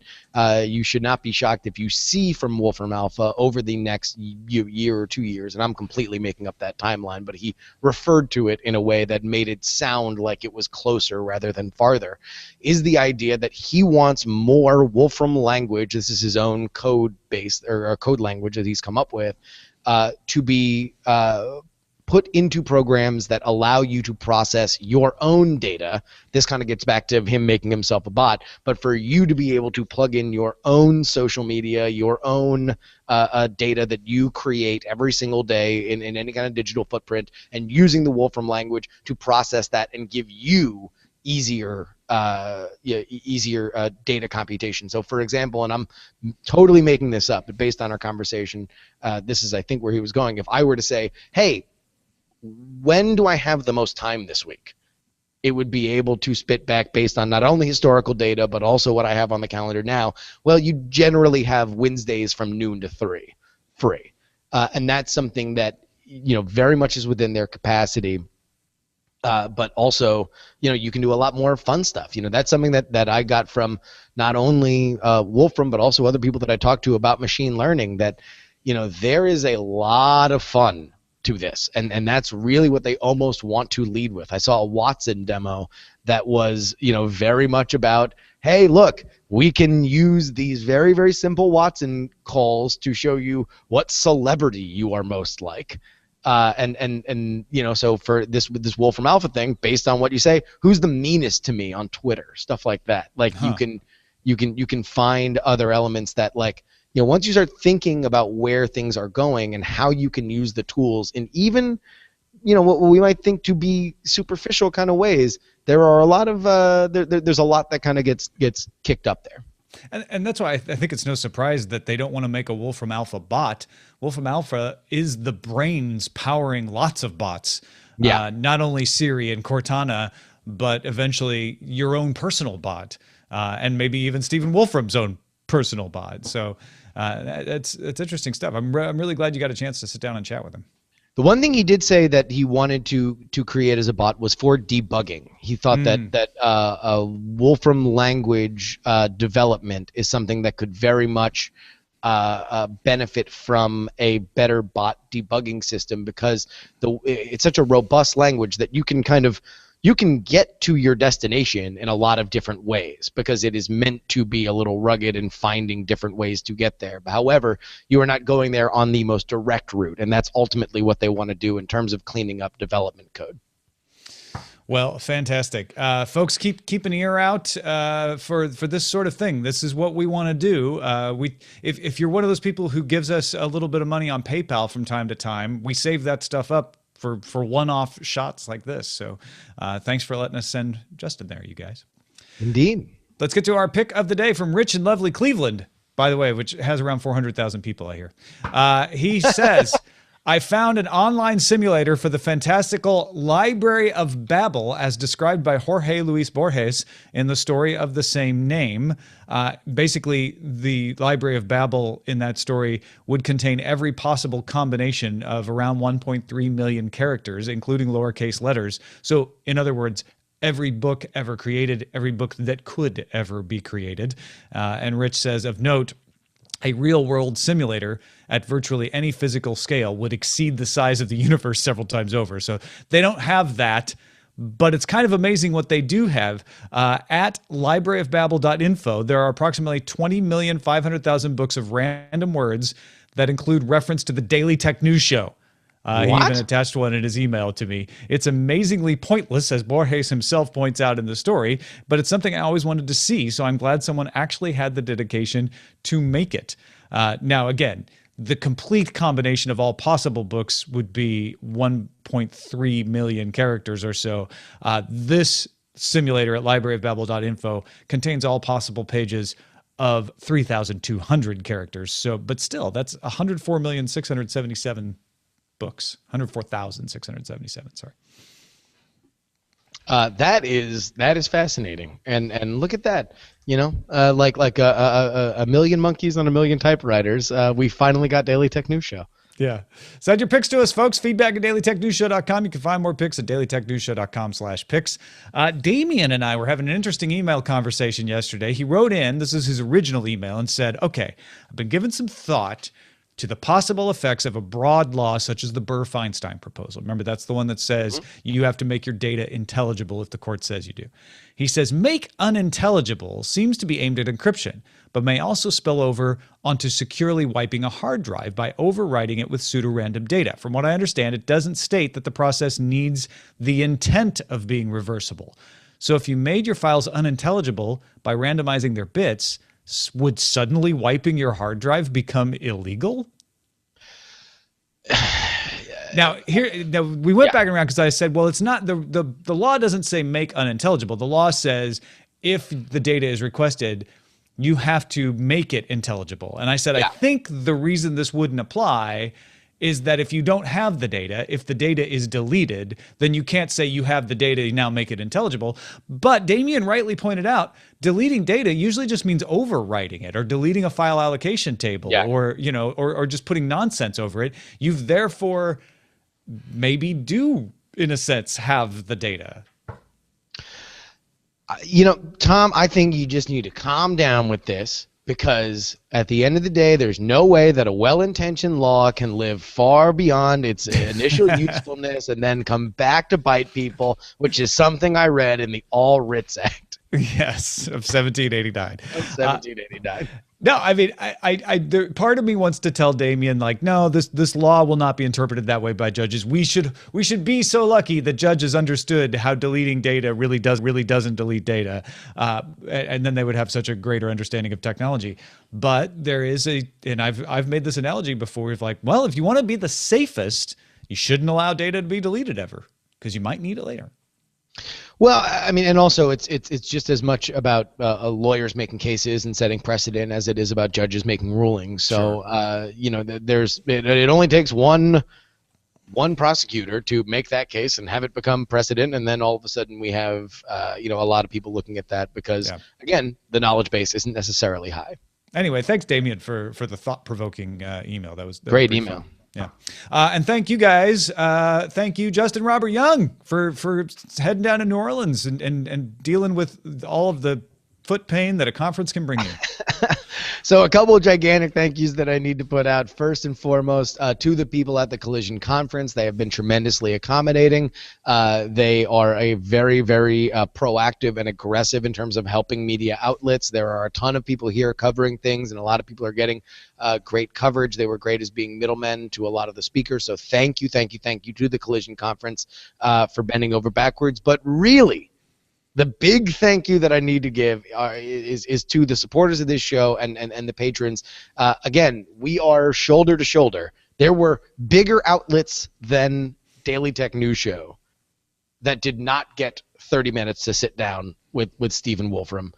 you should not be shocked if you see from Wolfram Alpha over the next year or 2 years, and I'm completely making up that timeline, but he referred to it in a way that made it sound like it was closer rather than farther, is the idea that he wants more Wolfram language. This is his own code base, or code language that he's come up with, to be put into programs that allow you to process your own data. This kind of gets back to him making himself a bot, but for you to be able to plug in your own social media, your own data that you create every single day in any kind of digital footprint, and using the Wolfram language to process that and give you easier data computation. So for example, and I'm totally making this up, but based on our conversation, this is, I think, where he was going. If I were to say, hey, when do I have the most time this week? It would be able to spit back based on not only historical data, but also what I have on the calendar now. Well, you generally have Wednesdays from noon to 3 free. And that's something that, very much is within their capacity. But also, you can do a lot more fun stuff. That's something that I got from not only Wolfram, but also other people that I talked to about machine learning, that, there is a lot of fun to this. And that's really what they almost want to lead with. I saw a Watson demo that was, very much about, hey, look, we can use these very, very simple Watson calls to show you what celebrity you are most like. So for this Wolfram Alpha thing, based on what you say, who's the meanest to me on Twitter, stuff like that. Like you can find other elements that, like, once you start thinking about where things are going and how you can use the tools in even, what we might think to be superficial kind of ways, there are a lot of there's a lot that kind of gets kicked up there. And that's why I think it's no surprise that they don't want to make a Wolfram Alpha bot. Wolfram Alpha is the brains powering lots of bots. Yeah. Not only Siri and Cortana, but eventually your own personal bot, and maybe even Stephen Wolfram's own personal bot. So it's interesting stuff. I'm really glad you got a chance to sit down and chat with him. The one thing he did say that he wanted to create as a bot was for debugging. He thought that Wolfram language development is something that could very much benefit from a better bot debugging system, because it's such a robust language that you can get to your destination in a lot of different ways, because it is meant to be a little rugged and finding different ways to get there. But however, you are not going there on the most direct route, and that's ultimately what they want to do in terms of cleaning up development code. Well, fantastic. Folks, keep an ear out for this sort of thing. This is what we want to do. If you're one of those people who gives us a little bit of money on PayPal from time to time, we save that stuff up for one-off shots like this. So thanks for letting us send Justin there, you guys. Indeed. Let's get to our pick of the day from Rich in lovely Cleveland, by the way, which has around 400,000 people, I hear. He says, I found an online simulator for the fantastical Library of Babel as described by Jorge Luis Borges in the story of the same name. Basically, the Library of Babel in that story would contain every possible combination of around 1.3 million characters, including lowercase letters. So, in other words, every book ever created, every book that could ever be created. And Rich says, of note, a real-world simulator at virtually any physical scale would exceed the size of the universe several times over. So they don't have that, but it's kind of amazing what they do have. At libraryofbabel.info, there are approximately 20,500,000 books of random words that include reference to the Daily Tech News Show. He even attached one in his email to me. It's amazingly pointless, as Borges himself points out in the story, but it's something I always wanted to see, so I'm glad someone actually had the dedication to make it. Now, again, the complete combination of all possible books would be 1.3 million characters or so. This simulator at libraryofbabel.info contains all possible pages of 3,200 characters. So, but still, that's 104,677 books, 104,677. Sorry. That is fascinating, and look at that. You know, like a million monkeys on a million typewriters. We finally got Daily Tech News Show. Yeah. Send your picks to us, folks. Feedback at dailytechnewsshow.com. You can find more picks at dailytechnewsshow.com/picks. Damian and I were having an interesting email conversation yesterday. He wrote in, this is his original email, and said, okay, I've been given some thought to the possible effects of a broad law such as the Burr-Feinstein proposal. Remember, that's the one that says you have to make your data intelligible if the court says you do. He says, make unintelligible seems to be aimed at encryption, but may also spill over onto securely wiping a hard drive by overwriting it with pseudo-random data. From what I understand, it doesn't state that the process needs the intent of being reversible. So if you made your files unintelligible by randomizing their bits, would suddenly wiping your hard drive become illegal? Now we went back and around because I said, well, it's not the law doesn't say make unintelligible. The law says if the data is requested, you have to make it intelligible. And I said, I think the reason this wouldn't apply is that if you don't have the data, if the data is deleted, then you can't say you have the data, now make it intelligible. But Damian rightly pointed out, deleting data usually just means overwriting it or deleting a file allocation table or, you know, or just putting nonsense over it. You've therefore maybe do, in a sense, have the data. You know, Tom, I think you just need to calm down with this. Because at the end of the day, there's no way that a well-intentioned law can live far beyond its initial usefulness and then come back to bite people, which is something I read in the All Writs Act. Yes, of 1789. Of 1789. No, I mean, part of me wants to tell Damian, like, no, this law will not be interpreted that way by judges. We should be so lucky that judges understood how deleting data really doesn't delete data, and then they would have such a greater understanding of technology. But there is and I've made this analogy before. Of like, well, if you want to be the safest, you shouldn't allow data to be deleted ever, because you might need it later. Well, I mean, and also it's just as much about lawyers making cases and setting precedent as it is about judges making rulings. So, you know, it only takes one prosecutor to make that case and have it become precedent, and then all of a sudden we have you know, a lot of people looking at that because again, the knowledge base isn't necessarily high. Anyway, thanks, Damian, for the thought-provoking email. That was great email. Fun. Yeah. And thank you guys. Thank you, Justin Robert Young, for heading down to New Orleans and dealing with all of the foot pain that a conference can bring you. So a couple of gigantic thank yous that I need to put out. First and foremost, to the people at the Collision Conference. They have been tremendously accommodating. They are a very, very proactive and aggressive in terms of helping media outlets. There are a ton of people here covering things, and a lot of people are getting great coverage. They were great as being middlemen to a lot of the speakers. So thank you to the Collision Conference for bending over backwards. But really, the big thank you that I need to give is to the supporters of this show and the patrons. Again, we are shoulder to shoulder. There were bigger outlets than Daily Tech News Show that did not get 30 minutes to sit down with Stephen Wolfram.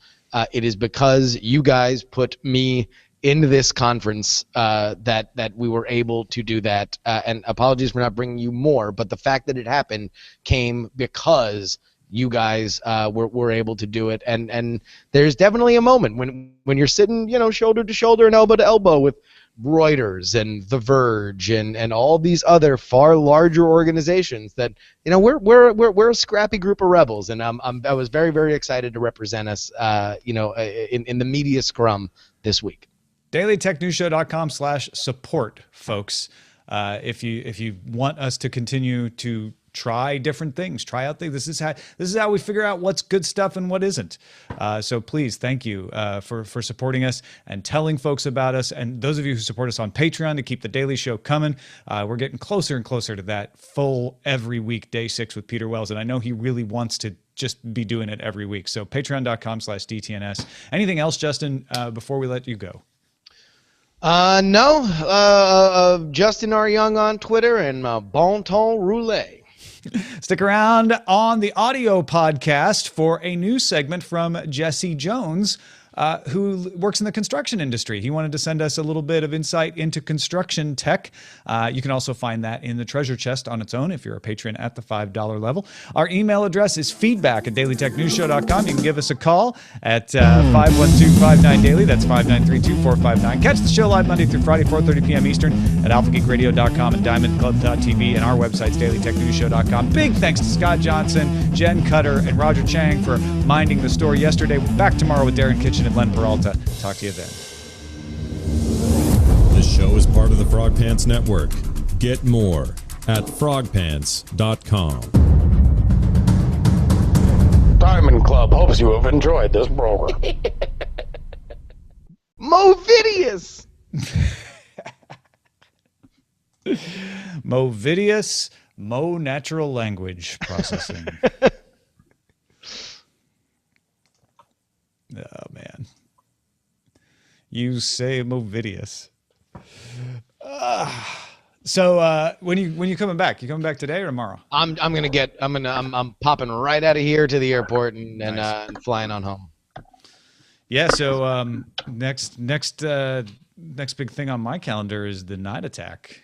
It is because you guys put me in this conference that we were able to do that. And apologies for not bringing you more, but the fact that it happened came because you guys were able to do it, and there's definitely a moment when you're sitting, shoulder to shoulder and elbow to elbow with Reuters and The Verge and all these other far larger organizations that we're a scrappy group of rebels, and I was very, very excited to represent us in the media scrum this week. DailyTechNewsShow.com/support, folks. If you want us to continue to try different things, try out things. This is how we figure out what's good stuff and what isn't. So please, thank you for supporting us and telling folks about us. And those of you who support us on Patreon to keep the Daily Show coming, we're getting closer and closer to that full every week, day 6 with Peter Wells. And I know he really wants to just be doing it every week. So patreon.com/DTNS. Anything else, Justin, before we let you go? No. Justin R. Young on Twitter and Bon Ton Roulette. Stick around on the audio podcast for a new segment from Jesse Jones, who works in the construction industry. He wanted to send us a little bit of insight into construction tech. You can also find that in the treasure chest on its own if you're a patron at the $5 level. Our email address is feedback@dailytechnewsshow.com. You can give us a call at 512-59-DAILY. That's 593-2459. Catch the show live Monday through Friday, 4:30 p.m. Eastern at alphageekradio.com and diamondclub.tv, and our website's dailytechnewsshow.com. Big thanks to Scott Johnson, Jen Cutter, and Roger Chang for minding the store yesterday. We're back tomorrow with Darren Kitchen and Len Peralta. Talk to you then. This show is part of the Frog Pants Network. Get more at frogpants.com. Diamond Club hopes you have enjoyed this program. Movidius! Movidius, Natural Language Processing. Oh, man. You say Movidius. So when you coming back? You coming back today or tomorrow? I'm popping right out of here to the airport and Nice. and flying on home. Yeah. So next big thing on my calendar is the Night Attack.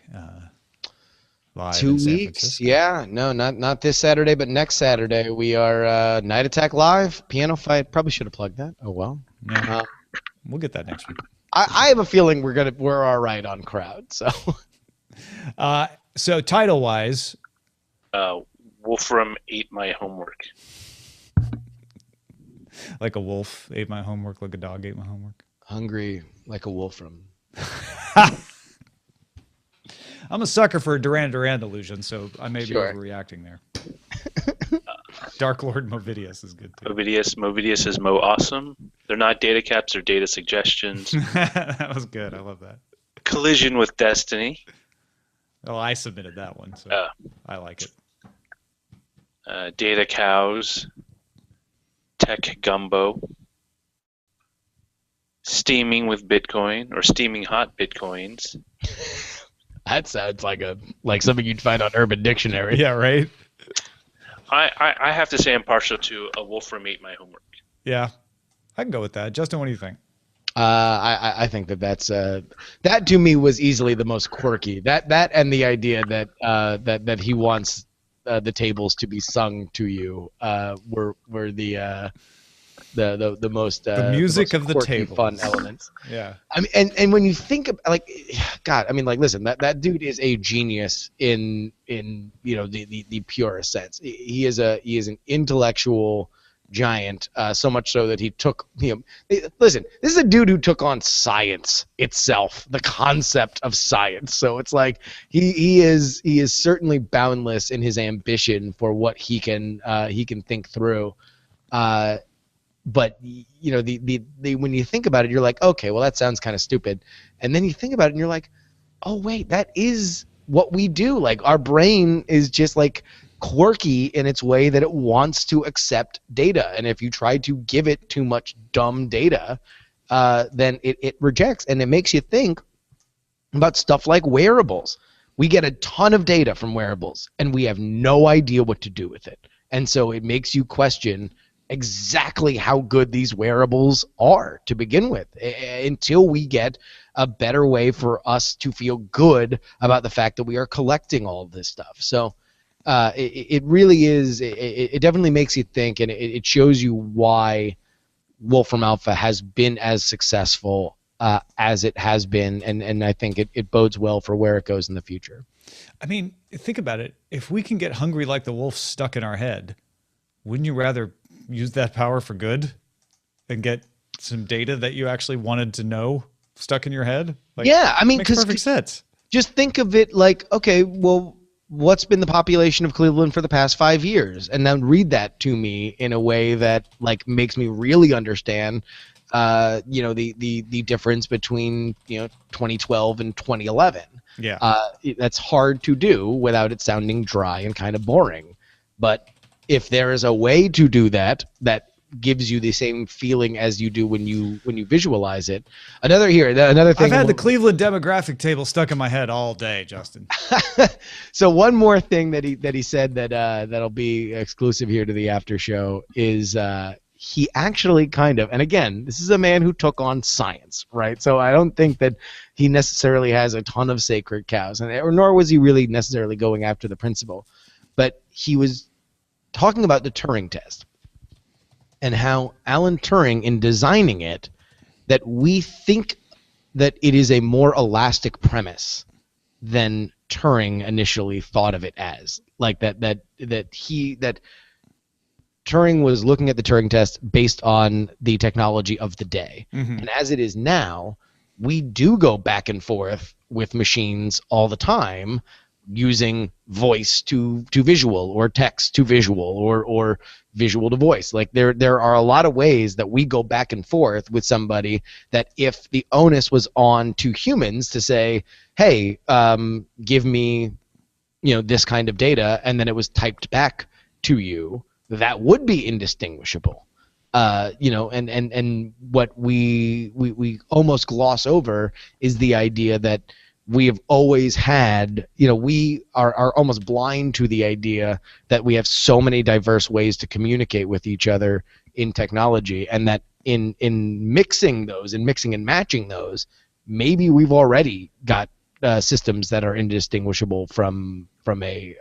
Live 2 in San weeks. Francisco. Yeah. No, not this Saturday, but next Saturday we are Night Attack Live piano fight. Probably should have plugged that. Oh well. Yeah. We'll get that next week. I have a feeling we're all right on crowd. So. So title wise, Wolfram ate my homework. like a wolf ate my homework, like a dog ate my homework. Hungry like a Wolfram. I'm a sucker for a Duran Duran delusion, so I may be Sure. overreacting there. Dark Lord Movidius is good too. Movidius is Mo Awesome. They're not data caps or data suggestions. That was good. I love that. Collision with Destiny. Oh, I submitted that one, so I like it. Data cows. Tech gumbo. Steaming with Bitcoin or steaming hot Bitcoins. That sounds like something you'd find on Urban Dictionary. Yeah, right? I have to say I'm partial to a Wolfram ate my homework. Yeah. I can go with that. Justin, what do you think? I think that's that to me was easily the most quirky. That and the idea that he wants the tables to be sung to you were the most the music the most of the quirky, tables. fun elements. Yeah. I mean, and when you think of God, I mean, listen, that dude is a genius in the purest sense. He is an intellectual giant, so much so that he took, listen, this is a dude who took on science itself, the concept of science. So it's like he is certainly boundless in his ambition for what he can think through. But when you think about it, you're like, okay, well, that sounds kind of stupid. And then you think about it and you're like, oh wait, that is what we do. Like, our brain is just like quirky in its way that it wants to accept data, and if you try to give it too much dumb data, then it rejects, and it makes you think about stuff like wearables. We get a ton of data from wearables, and we have no idea what to do with it, and so it makes you question exactly how good these wearables are to begin with, until we get a better way for us to feel good about the fact that we are collecting all of this stuff. So it really is. It definitely makes you think, and it shows you why Wolfram Alpha has been as successful as it has been, and I think it bodes well for where it goes in the future. I mean, think about it. If we can get hungry like the wolf stuck in our head, wouldn't you rather use that power for good and get some data that you actually wanted to know stuck in your head? Like, yeah, I mean, makes perfect sense. Just think of it like, okay, well, what's been the population of Cleveland for the past 5 years? And then read that to me in a way that like makes me really understand, the difference between 2012 and 2011. Yeah, that's hard to do without it sounding dry and kind of boring. But if there is a way to do that gives you the same feeling as you do when you visualize it. Another thing. I've had the Cleveland demographic table stuck in my head all day, Justin. So one more thing that he said that'll be exclusive here to the after show is he actually kind of, and again, this is a man who took on science, right? So I don't think that he necessarily has a ton of sacred cows, or nor was he really necessarily going after the principle, but he was talking about the Turing test and how Alan Turing, in designing it, that we think that it is a more elastic premise than Turing initially thought of it as. Like that Turing was looking at the Turing test based on the technology of the day. Mm-hmm. And as it is now, we do go back and forth with machines all the time, using voice to visual, or text to visual, or visual to voice. Like there are a lot of ways that we go back and forth with somebody, that if the onus was on to humans to say, hey, give me this kind of data, and then it was typed back to you, that would be indistinguishable. And what we almost gloss over is the idea that we have always had, we are almost blind to the idea that we have so many diverse ways to communicate with each other in technology, and that in mixing those, and mixing and matching those, maybe we've already got systems that are indistinguishable from a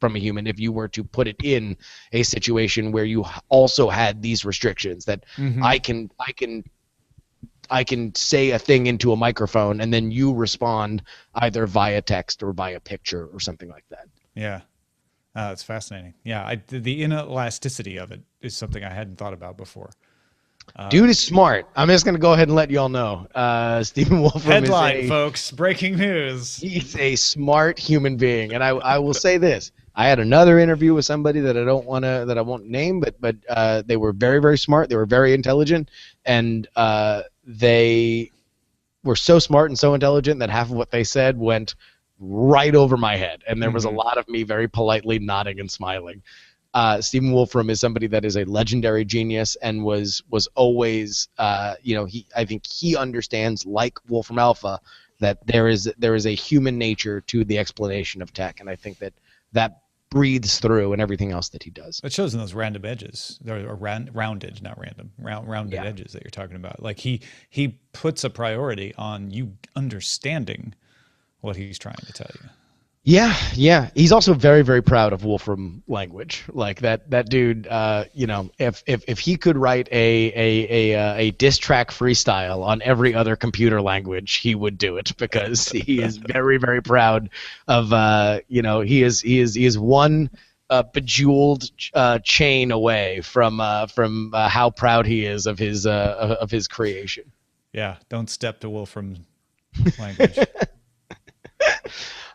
human, if you were to put it in a situation where you also had these restrictions that mm-hmm. I can say a thing into a microphone, and then you respond either via text or via picture or something like that. Yeah. It's fascinating. Yeah. The inelasticity of it is something I hadn't thought about before. Dude is smart. I'm just going to go ahead and let y'all know. Stephen Wolfram headline, folks, breaking news. He's a smart human being. And I will say this. I had another interview with somebody that I won't name, but they were very, very smart. They were very intelligent, and they were so smart and so intelligent that half of what they said went right over my head, and there was a lot of me very politely nodding and smiling. Stephen Wolfram is somebody that is a legendary genius, and was always, I think he understands, like Wolfram Alpha, that there is a human nature to the explanation of tech, and I think that breathes through in everything else that he does. It shows in those random edges, or rounded, not random, rounded edges that you're talking about. Like he puts a priority on you understanding what he's trying to tell you. Yeah. He's also very, very proud of Wolfram language. Like that dude, if he could write a diss track freestyle on every other computer language, he would do it, because he is very, very proud of, he is one bejeweled chain away from how proud he is of his creation. Yeah, don't step to Wolfram language.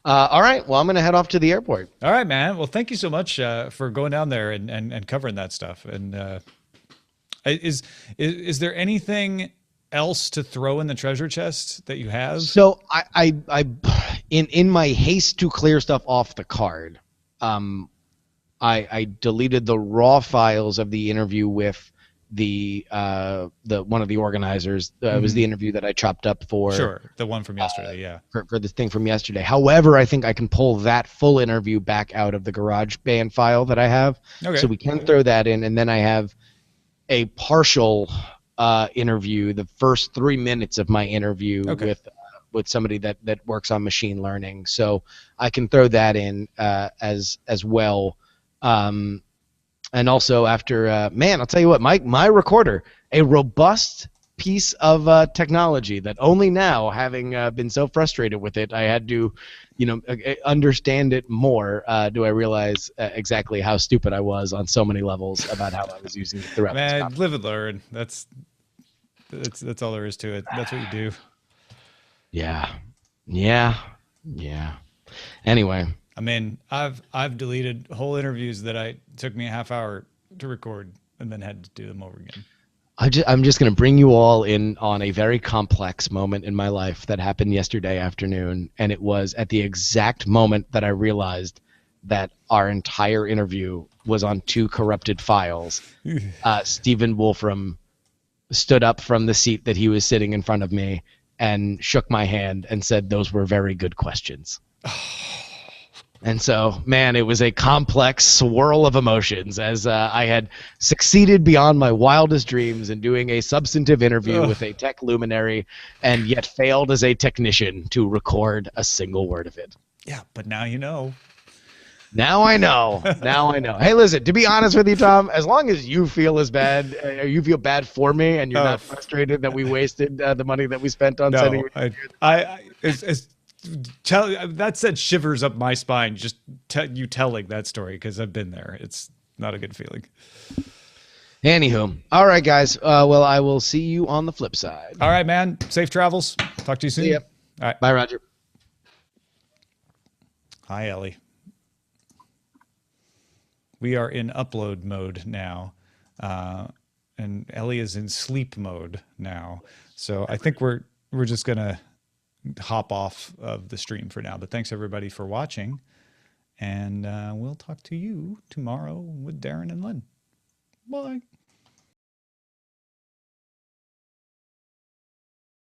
All right, well, I'm going to head off to the airport. All right, man. Well, thank you so much for going down there and covering that stuff. And is there anything else to throw in the treasure chest that you have? So I in my haste to clear stuff off the card, I deleted the raw files of the interview with the one of the organizers. It was the interview that I chopped up for. Sure, the one from yesterday, yeah. For this thing from yesterday. However, I think I can pull that full interview back out of the GarageBand file that I have. Okay. So we can throw that in, and then I have a partial interview, the first 3 minutes of my interview with somebody that works on machine learning. So I can throw that in as well. And also after, man, I'll tell you what, my recorder, a robust piece of technology that only now, having been so frustrated with it, I had to, understand it more. Do I realize exactly how stupid I was on so many levels about how I was using it throughout. Man, live and learn. That's all there is to it. That's what you do. Yeah. Anyway. I mean, I've deleted whole interviews that took me a half hour to record and then had to do them over again. I'm just going to bring you all in on a very complex moment in my life that happened yesterday afternoon, and it was at the exact moment that I realized that our entire interview was on 2 corrupted files. Stephen Wolfram stood up from the seat that he was sitting in front of me and shook my hand and said, "Those were very good questions." And so, man, it was a complex swirl of emotions as I had succeeded beyond my wildest dreams in doing a substantive interview with a tech luminary and yet failed as a technician to record a single word of it. Yeah, but now you know. Now I know. Hey, listen, to be honest with you, Tom, as long as you feel as bad, you feel bad for me and you're not frustrated that we wasted the money that we spent on sending that said shivers up my spine just you telling that story because I've been there. It's not a good feeling. Anywho, all right, guys. Well, I will see you on the flip side. All right, man. Safe travels. Talk to you soon. Yep. All right. Bye, Roger. Hi, Ellie. We are in upload mode now, and Ellie is in sleep mode now. So I think we're just gonna hop off of the stream for now. But thanks everybody for watching, and we'll talk to you tomorrow with Darren and Lynn. Bye.